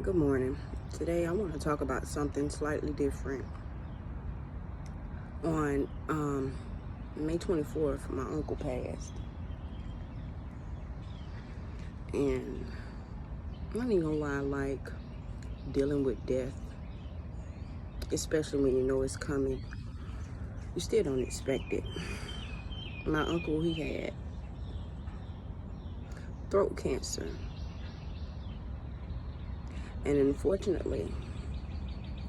Good morning. Today I want to talk about something slightly different. On May 24th, my uncle passed. And I'm not even gonna lie, like dealing with death, especially when you know it's coming, you still don't expect it. My uncle, he had throat cancer. And unfortunately,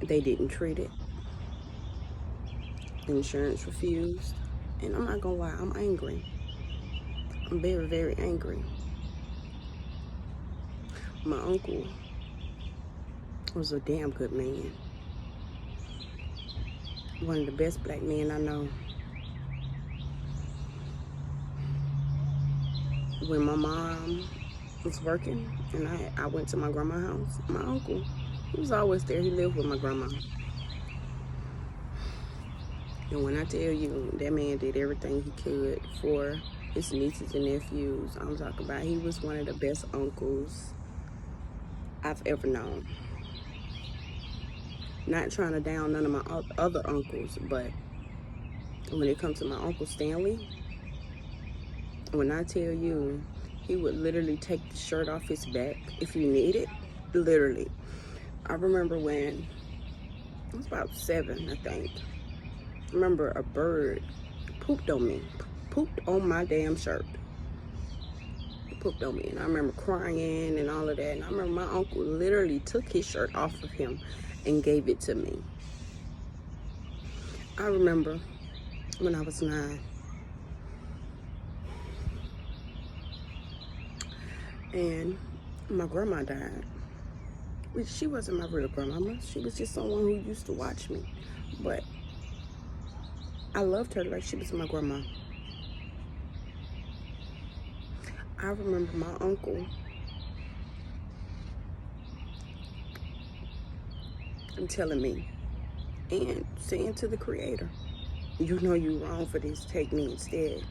they didn't treat it. Insurance refused. And I'm not gonna lie, I'm angry. I'm very, very angry. My uncle was a damn good man. One of the best black men I know. When my mom was working and I went to my grandma's house, my uncle, he was always there. He lived with my grandma. And when I tell you that man did everything he could for his nieces and nephews, I'm talking about he was one of the best uncles I've ever known. Not trying to down none of my other uncles, but when it comes to my uncle Stanley, when I tell you, he would literally take the shirt off his back if you need it. Literally. I remember when I was about 7, I think. I remember a bird pooped on me, pooped on my damn shirt. It pooped on me, and I remember crying and all of that. And I remember my uncle literally took his shirt off of him and gave it to me. I remember when I was 9, and my grandma died. She wasn't my real grandmama. She was just someone who used to watch me. But I loved her like she was my grandma. I remember my uncle telling me and saying to the creator, you know you wrong for this, take me instead.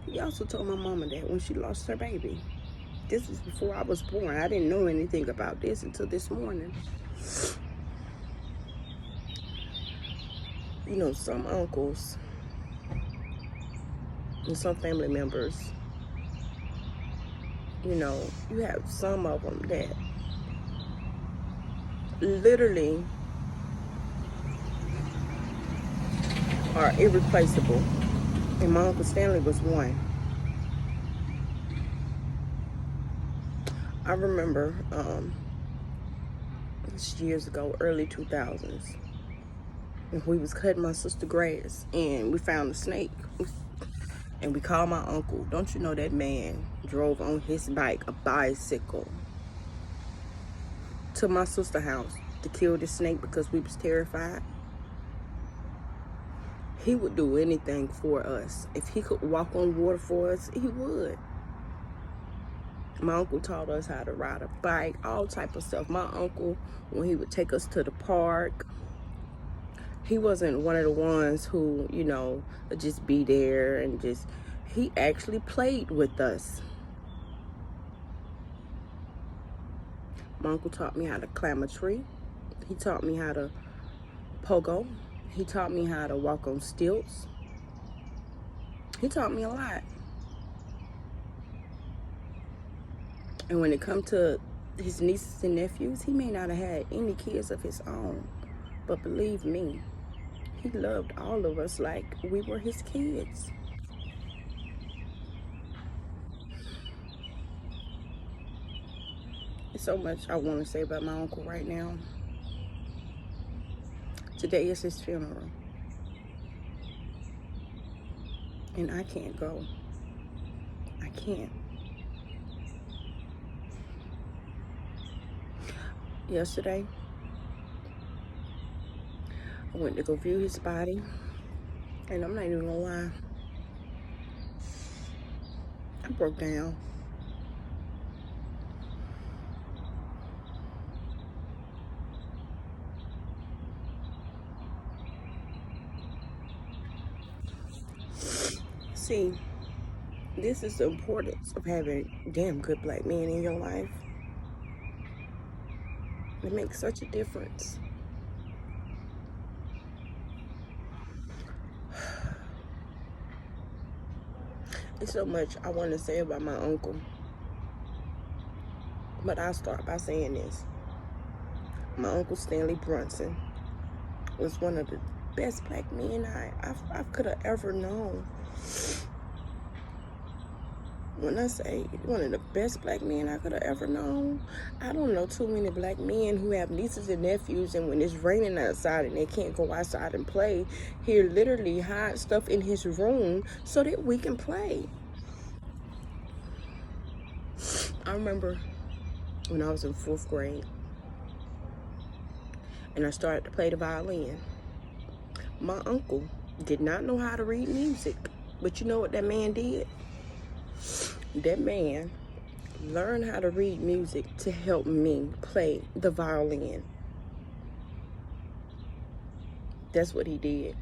He also told my mama that when she lost her baby. This was before I was born. I didn't know anything about this until this morning. You know, some uncles and some family members, you know, you have some of them that literally are irreplaceable. And my Uncle Stanley was one. I remember this years ago, early 2000s, and we was cutting my sister grass and we found a snake. And we called my uncle. Don't you know that man drove on his bike, a bicycle, to my sister's house to kill the snake because we was terrified? He would do anything for us. If he could walk on water for us, he would. My uncle taught us how to ride a bike, all type of stuff. My uncle, when he would take us to the park, he wasn't one of the ones who, you know, would just be there and just, he actually played with us. My uncle taught me how to climb a tree. He taught me how to pogo. He taught me how to walk on stilts. He taught me a lot. And when it comes to his nieces and nephews, he may not have had any kids of his own. But believe me, he loved all of us like we were his kids. There's so much I want to say about my uncle right now. Today is his funeral. And I can't go. I can't. Yesterday, I went to go view his body. And I'm not even gonna lie, I broke down. See, this is the importance of having damn good black men in your life. It makes such a difference. There's so much I want to say about my uncle. But I'll start by saying this. My uncle Stanley Brunson was one of the best black men I could have ever known. When I say one of the best black men I could have ever known, I don't know too many black men who have nieces and nephews, and when it's raining outside and they can't go outside and play, he'll literally hide stuff in his room so that we can play. I remember when I was in 4th grade and I started to play the violin. My uncle did not know how to read music, but you know what that man did? That man learned how to read music to help me play the violin. That's what he did.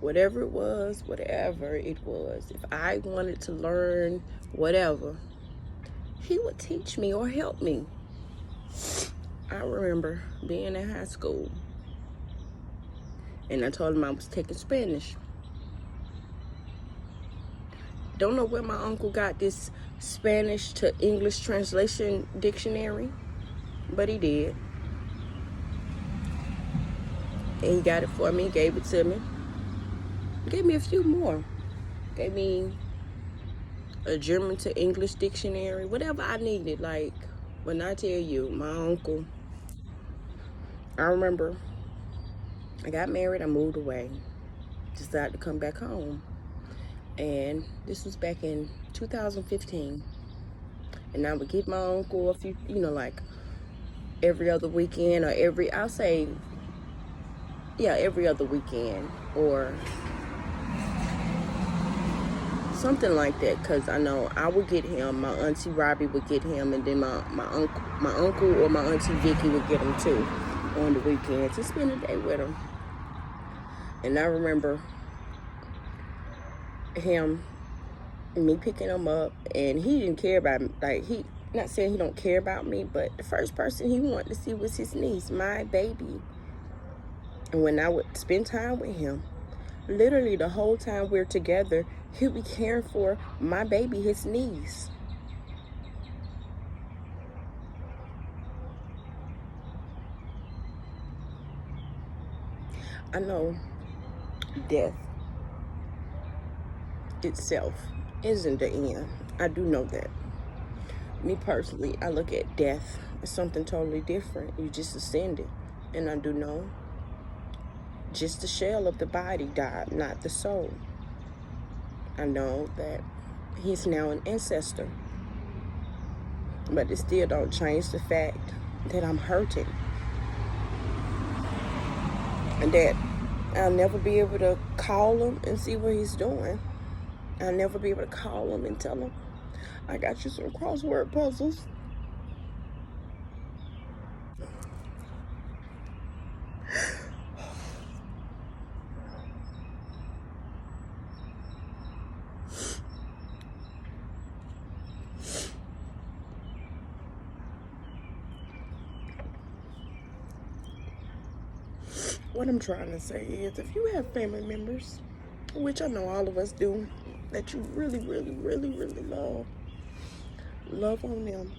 Whatever it was, if I wanted to learn whatever, he would teach me or help me. I remember being in high school and I told him I was taking Spanish. Don't know where my uncle got this Spanish to English translation dictionary, but he did. And he got it for me, gave it to me. Gave me a few more. Gave me a German to English dictionary, whatever I needed. Like, when I tell you, my uncle, I remember I got married, I moved away, decided to come back home. And this was back in 2015. And I would get my uncle a few, like every other weekend or every other weekend or something like that. Because I know I would get him, my auntie Robbie would get him, and then my uncle or my auntie Vicky would get him too on the weekends to spend the day with him. And I remember me picking him up, and he didn't care about me. Like, not saying he don't care about me, but the first person he wanted to see was his niece, my baby. And when I would spend time with him, literally the whole time we're together, he'll be caring for my baby, his niece. I know death itself isn't the end. I do know that. Me personally, I look at death as something totally different. You just ascended. And I do know just the shell of the body died, not the soul. I know that he's now an ancestor. But it still don't change the fact that I'm hurting. And that I'll never be able to call him and see what he's doing. I'll never be able to call him and tell him, I got you some crossword puzzles. What I'm trying to say is, if you have family members, which I know all of us do, that you really, really, really, really love on them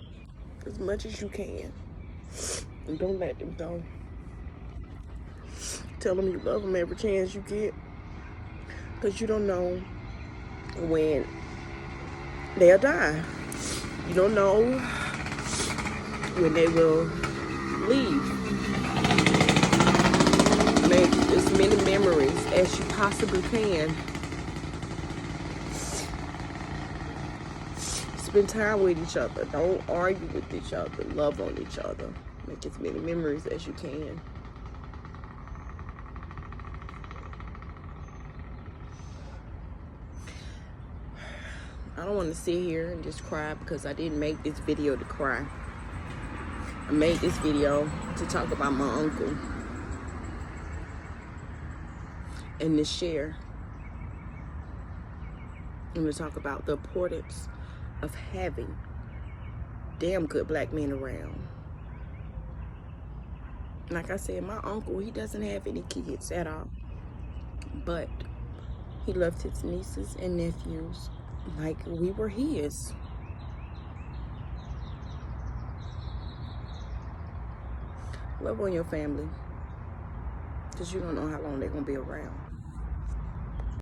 as much as you can. And don't let them go. Tell them you love them every chance you get. Because you don't know when they'll die. You don't know when they will leave. Make as many memories as you possibly can. Spend time with each other. Don't argue with each other. Love on each other. Make as many memories as you can. I don't want to sit here and just cry, because I didn't make this video to cry. I made this video to talk about my uncle and to share and to talk about the importance of having damn good black men around. Like I said, my uncle, he doesn't have any kids at all. But he loved his nieces and nephews like we were his. Love on your family, because you don't know how long they're going to be around.